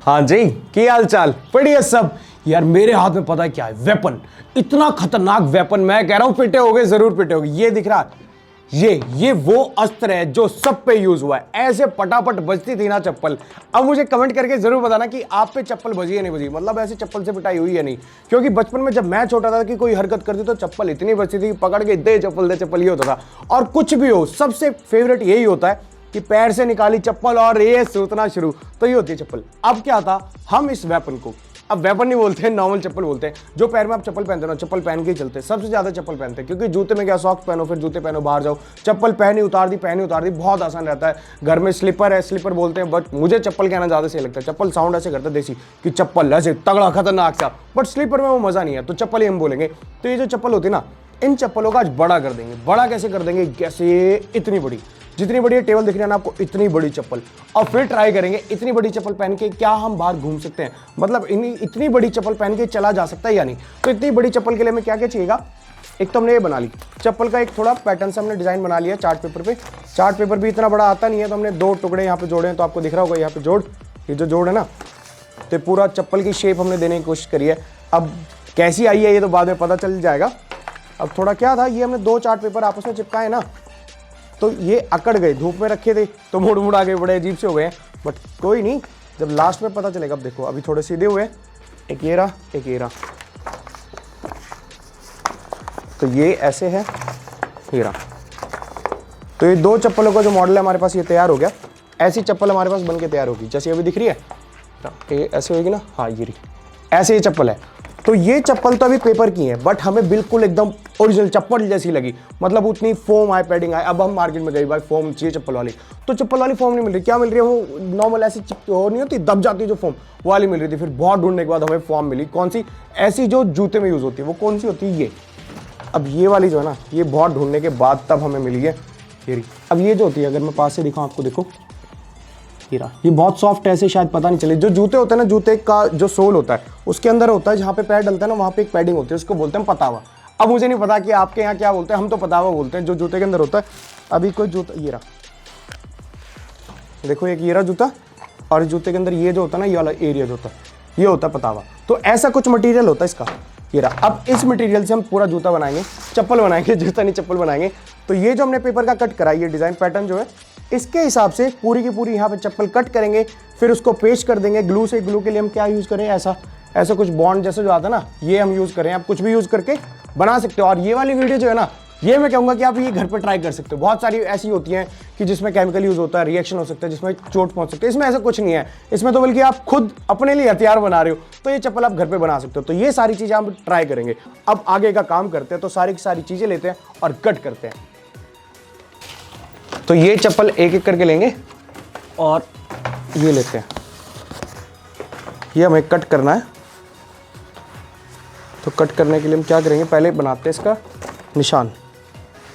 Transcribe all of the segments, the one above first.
हाँ जी, की हाल चाल? बढ़िया सब। यार मेरे हाथ में पता है क्या है? वेपन। इतना खतरनाक वेपन, मैं कह रहा हूं पिटे होगे, जरूर पिटे होगे। ये दिख रहा है, ये वो अस्त्र है जो सब पे यूज हुआ है। ऐसे पटापट बजती थी ना चप्पल। अब मुझे कमेंट करके जरूर बताना कि आप पे चप्पल बजी या नहीं बजी, मतलब ऐसे चप्पल से पिटाई हुई या नहीं। क्योंकि बचपन में जब मैं छोटा था कि कोई हरकत करती तो चप्पल इतनी बजती थी, पकड़ के दे चप्पल ये होता था। और कुछ भी हो, सबसे फेवरेट यही होता है कि पैर से निकाली चप्पल और ये सूतना शुरू, तो ये होती है चप्पल। अब क्या था, हम इस वेपन को, अब वेपन नहीं बोलते हैं, नॉर्मल चप्पल बोलते हैं। जो पैर में आप चप्पल पहनते हो ना, चप्पल पहन के ही चलते हैं। सबसे ज्यादा चप्पल पहनते हैं, क्योंकि जूते में क्या, सॉक्स पहनो, फिर जूते पहनो, बाहर जाओ, चप्पल पहनी उतार दी, बहुत आसान रहता है। घर में स्लीपर है, स्लीपर बोलते हैं, बट मुझे चप्पल कहना ज्यादा सही लगता है। चप्पल साउंड ऐसे करता है देसी कि चप्पल ऐसे तगड़ा खतरनाक सा, बट स्लीपर में वो मजा नहीं है, तो चप्पल ही हम बोलेंगे। तो ये जो चप्पल होती है ना, इन चप्पलों का आज बड़ा कर देंगे। बड़ा कैसे कर देंगे? कैसे? इतनी बड़ी, जितनी बड़ी टेबल दिख रही है ना आपको, इतनी बड़ी चप्पल। और फिर ट्राई करेंगे इतनी बड़ी चप्पल पहन के क्या हम बाहर घूम सकते हैं, मतलब इतनी बड़ी चप्पल पहन के चला जा सकता है या नहीं। तो इतनी बड़ी चप्पल के लिए हमें क्या क्या चाहिएगा? एक तो हमने ये बना ली चप्पल का एक थोड़ा पैटर्न से हमने डिजाइन बना लिया चार्ट पेपर पे। चार्ट पेपर भी इतना बड़ा आता नहीं है, तो हमने दो टुकड़े यहाँ पे जोड़े हैं, तो आपको दिख रहा होगा यहाँ पे जोड़, ये जो जोड़ है ना, तो पूरा चप्पल की शेप हमने देने की कोशिश करी है। अब कैसी आई है ये तो बाद में पता चल जाएगा। अब थोड़ा क्या था, ये हमने दो चार्ट पेपर आपस में चिपकाए ना, तो ये अकड़ गए, धूप में रखे थे तो मुड़ मुड़ आ गए, बड़े अजीब से हो गए। बट कोई नहीं, जब लास्ट में पता चलेगा। अब देखो, अभी थोड़े सीधे हुए, एक ये रहा, एक ये रहा, तो ये ऐसे है, ये रहा। तो ये दो चप्पलों का जो मॉडल है हमारे पास, ये तैयार हो गया। ऐसी चप्पल हमारे पास बन के तैयार होगी, जैसे अभी दिख रही है, ये ऐसे होगी ना, हाँ ये रही, ऐसे ये चप्पल है। तो ये चप्पल तो अभी पेपर की है, बट हमें बिल्कुल एकदम ओरिजिनल चप्पल जैसी लगी, मतलब उतनी फोम आए, पैडिंग आए। अब हम मार्केट में गए, भाई फोम चाहिए चप्पल वाली, तो चप्पल वाली फोम नहीं मिल रही। क्या मिल रही है? वो नॉर्मल ऐसी वो नहीं होती, दब जाती है जो फोम, वो वाली मिल रही थी। फिर बहुत ढूंढने के बाद हमें फोम मिली। कौन सी? ऐसी जो जूते में यूज होती है। वो कौन सी होती है? ये। अब ये वाली जो है ना, ये बहुत ढूंढने के बाद तब हमें मिली है ये। अब ये जो होती है, अगर मैं पास से दिखाऊं आपको, देखो ये बहुत सॉफ्ट है, ऐसे शायद पता नहीं चले। जो जूते होते हैं ना, जूते का जो सोल होता है उसके अंदर होता है, जहाँ पे पैर डलता है ना, वहाँ पे एक पैडिंग होती है, उसको बोलते हैं पतावा। अब मुझे नहीं पता कि आपके यहाँ क्या बोलते हैं, हम तो पतावा बोलते हैं, जो जूते के अंदर होता है। अभी कोई जूता, ये रहा, देखो एक ये रहा जूता, और जूते के अंदर ये जो होता है ना, ये वाला एरिया जो होता है, ये होता है पतावा। तो ऐसा कुछ मटीरियल होता है इसका, ये रहा। अब इस मटेरियल से हम पूरा जूता बनाएंगे, चप्पल बनाएंगे, जूता नहीं चप्पल बनाएंगे। तो ये जो हमने पेपर का कट करा, ये डिजाइन पैटर्न जो है, इसके हिसाब से पूरी की पूरी यहाँ पे चप्पल कट करेंगे, फिर उसको पेस्ट कर देंगे ग्लू से। ग्लू के लिए हम क्या यूज करें? ऐसा कुछ बॉन्ड जैसे जो आता है ना, ये हम यूज करें। आप कुछ भी यूज करके बना सकते हो। और ये वाली वीडियो जो है ना, ये मैं कहूंगा कि आप ये घर पे ट्राई कर सकते हो। बहुत सारी ऐसी होती हैं कि जिसमें केमिकल यूज होता है, रिएक्शन हो सकता है, जिसमें चोट पहुंच सकती है। इसमें ऐसा कुछ नहीं है, इसमें तो बल्कि आप खुद अपने लिए हथियार बना रहे हो, तो ये चप्पल आप घर पे बना सकते हो। तो ये सारी चीजें हम ट्राई करेंगे। अब आगे का काम करते हैं, तो सारी की सारी चीजें लेते हैं और कट करते हैं। तो ये चप्पल एक एक करके लेंगे और ये लेते हैं, ये हमें कट करना है। तो कट करने के लिए हम क्या करेंगे, पहले बनाते हैं इसका निशान।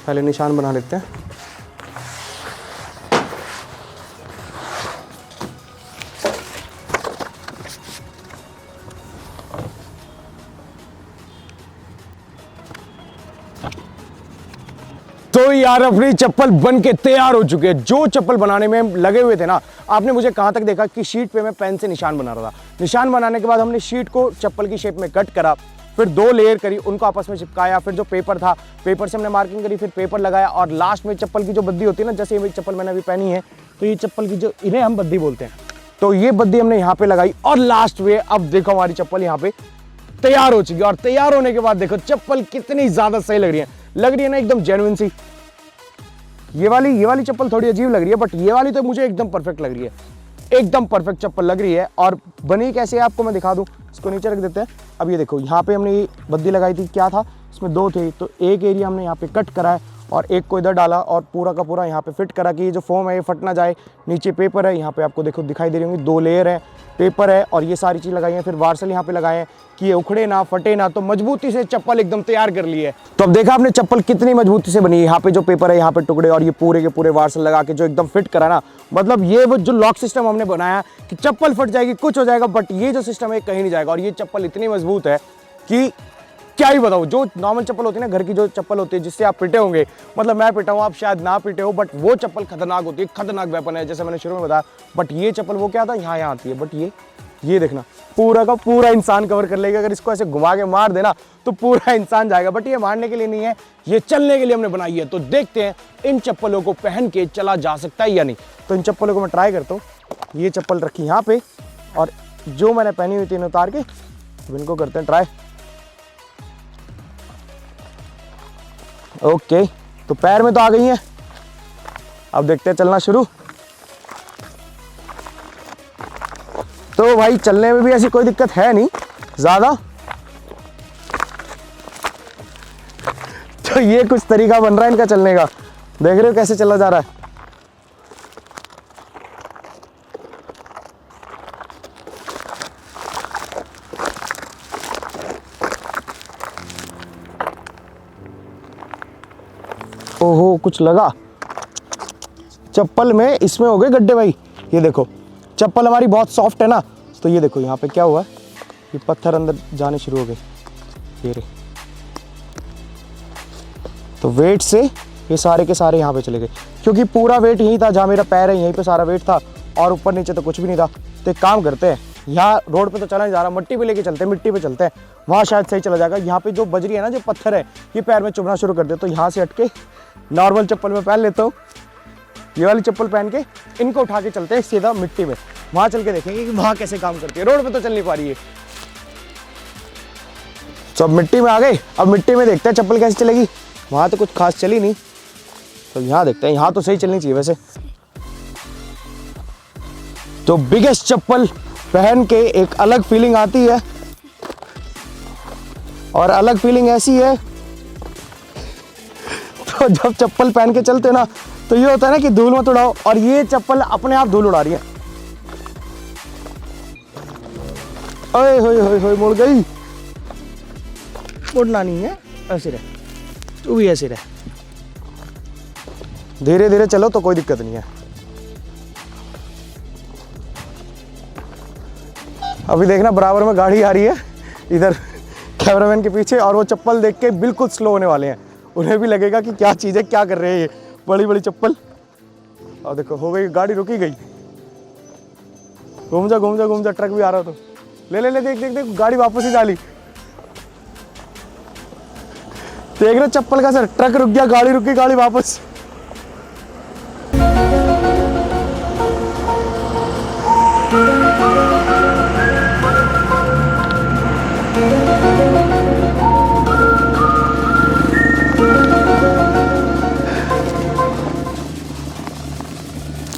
पहले निशान बना लेते हैं। तो यार अपनी चप्पल बन के तैयार हो चुके हैं। जो चप्पल बनाने में हम लगे हुए थे ना, आपने मुझे कहां तक देखा कि शीट पे मैं पेन से निशान बना रहा था। निशान बनाने के बाद हमने शीट को चप्पल की शेप में कट करा, फिर दो लेयर करी, उनको आपस में चिपकाया, फिर जो पेपर था, पेपर से हमने मार्किंग करी, फिर पेपर लगाया, और लास्ट में चप्पल की जो बद्दी होती है ना, जैसे ये चप्पल मैंने अभी पहनी है, तो ये चप्पल की जो, इन्हें हम बद्दी बोलते हैं, तो ये बद्दी हमने यहाँ पे लगाई। और लास्ट में अब देखो हमारी चप्पल यहाँ पे तैयार हो चुकी है। और तैयार होने के बाद देखो चप्पल कितनी ज्यादा सही लग रही है ना, एकदम जेन्युइन सी। ये वाली चप्पल थोड़ी अजीब लग रही है, बट ये वाली तो मुझे एकदम परफेक्ट लग रही है, एकदम परफेक्ट चप्पल लग रही है। और बनी कैसे है आपको मैं दिखा दूं, इसको नीचे रख देते हैं। अब ये देखो, यहाँ पे हमने ये बद्दी लगाई थी, क्या था इसमें, दो थे, तो एक एरिया हमने यहाँ पे कट करा है और एक को इधर डाला, और पूरा का पूरा यहाँ पे फिट करा कि ये जो फोम है ये फट ना जाए। नीचे पेपर है, यहाँ पे आपको देखो दिखाई दे रही होंगी, दो लेयर है, पेपर है, और ये सारी चीज़ लगाई है। फिर वार्सल यहाँ पे लगाए हैं कि ये उखड़े ना, फटे ना। तो मजबूती से चप्पल एकदम तैयार कर ली है। तो अब देखा आपने चप्पल कितनी मजबूती से बनी है। यहाँ पे जो पेपर है, यहाँ पे टुकड़े, और ये पूरे के पूरे वार्सल लगा के जो एकदम फिट करा ना, मतलब ये वो जो लॉक सिस्टम हमने बनाया कि चप्पल फट जाएगी, कुछ हो जाएगा, बट ये जो सिस्टम है कहीं नहीं जाएगा। और ये चप्पल इतनी मजबूत है कि क्या ही बताऊं। जो नॉर्मल चप्पल होती है ना, घर की जो चप्पल होती है जिससे आप पिटे होंगे, मतलब मैं पिटा हूं, आप शायद ना पिटे हो, बट वो चप्पल खतरनाक होती है, खतरनाक वेपन है, जैसे मैंने शुरू में बताया। बट ये चप्पल वो क्या था, यहाँ आती है, बट ये ये देखना पूरा का पूरा इंसान कवर कर लेगा। अगर इसको ऐसे घुमा के मार देना तो पूरा इंसान जाएगा, बट ये मारने के लिए नहीं है, ये चलने के लिए हमने बनाई है। तो देखते हैं इन चप्पलों को पहन के चला जा सकता है या नहीं। तो इन चप्पलों को मैं ट्राई करता हूँ। ये चप्पल रखी यहाँ पे और जो मैंने पहनी हुई थी इन्हें उतार के इनको करते हैं ट्राई। ओके, तो पैर में तो आ गई हैं, अब देखते हैं चलना शुरू। तो भाई चलने में भी ऐसी कोई दिक्कत है नहीं ज्यादा। तो ये कुछ तरीका बन रहा है इनका चलने का, देख रहे हो कैसे चला जा रहा है। ओहो, कुछ लगा चप्पल में, इसमें हो गए गड्ढे भाई। ये देखो चप्पल हमारी बहुत सॉफ्ट है ना, तो ये देखो यहाँ पे क्या हुआ है, ये पत्थर अंदर जाने शुरू हो गए। ये रे, तो वेट से ये सारे के सारे यहाँ पे चले गए, क्योंकि पूरा वेट यहीं था जहाँ मेरा पैर है, यहीं पे सारा वेट था और ऊपर नीचे तो कुछ भी नहीं था। तो एक काम करते हैं, यहाँ रोड पे तो चला नहीं जा रहा, मट्टी पे लेके चलते हैं, मिट्टी पे चलते हैं, वहाँ शायद सही चला जाएगा। यहाँ पे जो बजरी है ना, जो पत्थर है, ये पैर में चुभना शुरू कर दे। तो यहाँ से हटके नॉर्मल चप्पल में पहन लेता हूँ, ये वाली चप्पल पहन के इनको उठा के चलते हैं सीधा मिट्टी में। वहाँ चल के देखेंगे कि वहाँ कैसे काम करती है, रोड पे तो चल नहीं पा रही है। तो अब मिट्टी में आ गए, अब मिट्टी में देखते हैं चप्पल कैसे चलेगी। वहाँ तो कुछ खास चली नहीं, तो यहाँ देखते हैं, यहाँ तो सही चलनी चाहिए वैसे। तो बिगेस्ट चप्पल पहन के एक अलग फीलिंग आती है, और अलग फीलिंग ऐसी है तो जब चप्पल पहन के चलते ना, तो ये होता है ना कि धूल मत उड़ाओ, और ये चप्पल अपने आप धूल उड़ा रही है। ओए होए होए होए, मुड़ गई। मुड़ना नहीं है, ऐसे रह, तू भी ऐसे रह, धीरे धीरे चलो तो कोई दिक्कत नहीं है। अभी देखना बराबर में गाड़ी आ रही है इधर कैमरामैन के पीछे, और वो चप्पल देख के बिल्कुल स्लो होने वाले हैं। उन्हें भी लगेगा कि क्या चीज़ है, क्या कर रहे हैं ये बड़ी बड़ी चप्पल। और देखो हो गई, गाड़ी रुकी गई। घूम जा घूम जा घूम जा, ट्रक भी आ रहा, तो ले ले ले, देख देख देख, गाड़ी वापस ही डाली। देख रहे चप्पल का सर, ट्रक रुक गया, गाड़ी रुकी, गाड़ी वापस।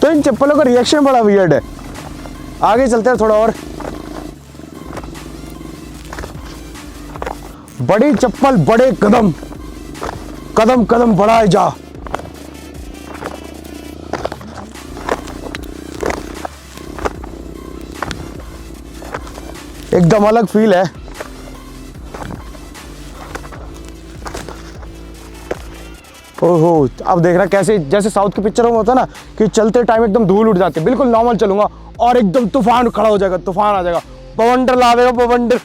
तो इन चप्पलों का रिएक्शन बड़ा वियर्ड है। आगे चलते हैं थोड़ा और। बड़ी चप्पल, बड़े कदम, कदम कदम बढ़ाए जा। एकदम अलग फील है। ओहो, अब देख रहा कैसे, जैसे साउथ की पिक्चरों में होता है ना कि चलते टाइम एकदम धूल उड़ जाती है। बिल्कुल नॉर्मल चलूंगा और एकदम तूफान खड़ा हो जाएगा, तूफान आ जाएगा, बवंडर ला देगा, बवंडर।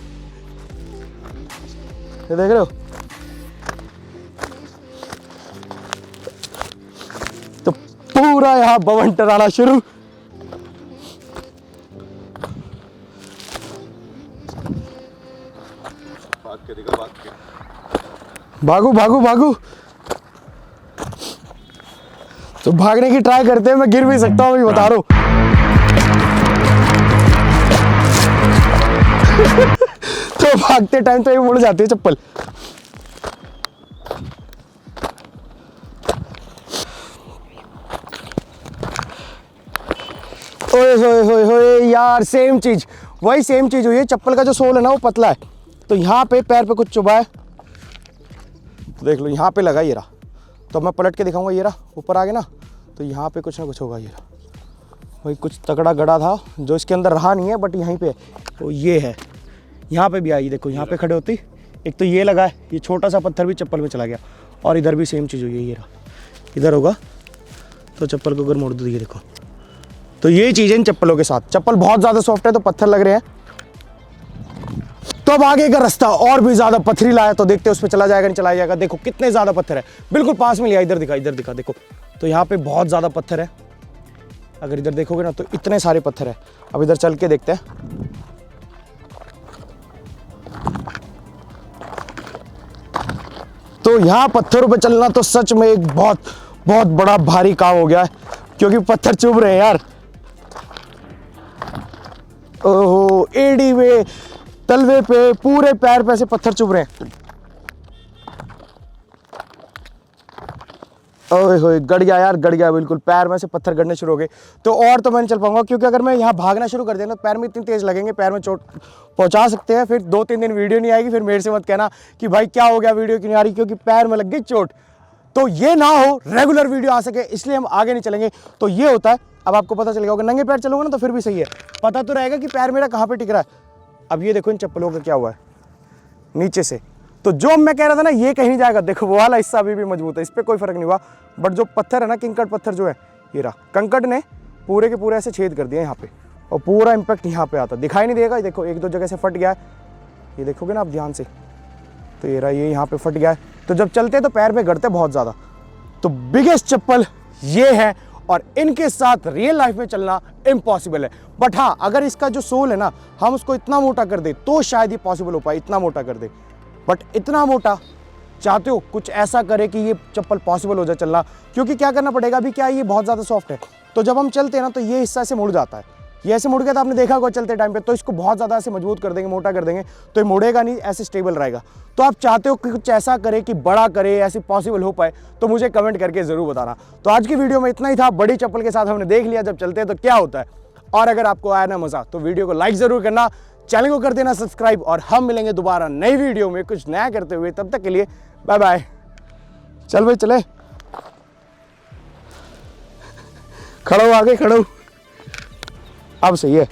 ये देख रहे हो, तो पूरा यहाँ बवंडर आना शुरू। भागू भागू भागू। तो भागने की ट्राई करते हैं, मैं गिर भी सकता हूँ, बता रहा हूँ। तो भागते टाइम तो ये मुड़ जाती है चप्पल। ओए होए होए होए यार, सेम चीज, वही सेम चीज हुई है। चप्पल का जो सोल है ना वो पतला है, तो यहाँ पे पैर पे कुछ चुभा है, तो देख लो यहाँ पे लगा, ये रहा। तो मैं पलट के दिखाऊंगा, ये रहा ऊपर आ गया ना, तो यहाँ पे कुछ ना कुछ होगा। ये रहा, वही कुछ तगड़ा गड़ा था जो इसके अंदर रहा नहीं है, बट यहीं पे तो ये है। यहाँ पे भी आई, देखो यहाँ पे खड़े होती, एक तो ये लगा है, ये छोटा सा पत्थर भी चप्पल में चला गया, और इधर भी सेम चीज़ हुई है। ये रहा, इधर होगा तो चप्पल को अगर मोड़ दो, ये देखो। तो ये चीज़ है इन चप्पलों के साथ। चप्पल बहुत ज़्यादा सॉफ्ट है तो पत्थर लग रहे हैं। तो अब आगे का रास्ता और भी ज़्यादा पथरीला है, तो देखते हैं उस पर चला जाएगा नहीं चलाया जाएगा। देखो कितने ज़्यादा पत्थर है, बिल्कुल पास में लिया, इधर दिखा, इधर दिखा, देखो। तो यहाँ पे बहुत ज़्यादा पत्थर है, अगर इधर देखोगे ना तो इतने सारे पत्थर है। अब इधर चल के देखते हैं। तो यहाँ पत्थरों पे चलना तो सच में एक बहुत बहुत बड़ा भारी काम हो गया है, क्योंकि पत्थर चुभ रहे हैं यार। ओहो, एड़ी में, तलवे पे, पूरे पैर पे से पत्थर चुभ रहे हैं। ओए होए, गड़ गया यार, गड़ गया बिल्कुल, पैर में से पत्थर गड़ने शुरू हो गए। तो और तो मैं नहीं चल पाऊंगा, क्योंकि अगर मैं यहाँ भागना शुरू कर देना तो पैर में इतनी तेज लगेंगे, पैर में चोट पहुंचा सकते हैं। फिर 2-3 दिन वीडियो नहीं आएगी, फिर मेरे से मत कहना कि भाई क्या हो गया, वीडियो क्यों नहीं आ रही, क्योंकि पैर में लग गई चोट। तो ये ना हो, रेगुलर वीडियो आ सके, इसलिए हम आगे नहीं चलेंगे। तो ये होता है, अब आपको पता चलेगा। अगर नंगे पैर चलोगे ना तो फिर भी सही है, पता तो रहेगा कि पैर मेरा कहाँ पे टिक रहा है। अब ये देखो इन चप्पलों का क्या हुआ है नीचे से। तो जो मैं कह रहा था ना, ये कहीं नहीं जाएगा। देखो वो वाला हिस्सा अभी भी मजबूत है, इस पर कोई फर्क नहीं हुआ। बट जो पत्थर है ना, कंकड़ पत्थर जो है, ये रहा, कंकड़ ने पूरे के पूरे ऐसे छेद कर दिए यहाँ पे, और पूरा इम्पैक्ट यहाँ पे आता, दिखाई नहीं देगा। देखो 1-2 जगह से फट गया है, ये देखोगे ना आप ध्यान से, तो ये रहा, ये यहाँ पे फट गया है। तो जब चलते तो पैर पे गड़ते बहुत ज़्यादा। तो बिगेस्ट चप्पल ये है, और इनके साथ रियल लाइफ में चलना इम्पॉसिबल है। बट हाँ, अगर इसका जो सोल है ना, हम उसको इतना मोटा कर दे तो शायद ये पॉसिबल हो पाए, इतना मोटा कर दे। बट इतना मोटा चाहते हो, कुछ ऐसा करे कि ये चप्पल पॉसिबल हो जाए चलना। क्योंकि क्या करना पड़ेगा, अभी क्या है, ये बहुत ज़्यादा सॉफ्ट है। तो जब हम चलते हैं ना, तो ये हिस्सा से मुड़ जाता है, ये ऐसे मुड़ गया था, आपने देखा होगा चलते टाइम पे। तो इसको बहुत ज़्यादा ऐसे मजबूत कर देंगे, मोटा कर देंगे, तो ये मुड़ेगा नहीं, ऐसे स्टेबल रहेगा। तो आप चाहते हो कि कुछ ऐसा करे कि बड़ा करे, ऐसे पॉसिबल हो पाए, तो मुझे कमेंट करके ज़रूर बताना। तो आज की वीडियो में इतना ही था। बड़ी चप्पल के साथ हमने देख लिया जब चलते हैं तो क्या होता है। और अगर आपको आया ना मज़ा, तो वीडियो को लाइक ज़रूर करना, चैनल को कर देना सब्सक्राइब, और हम मिलेंगे दोबारा नई वीडियो में कुछ नया करते हुए। तब तक के लिए बाय बाय। चल भाई चले, खड़ो आगे, खड़ो, अब सही है।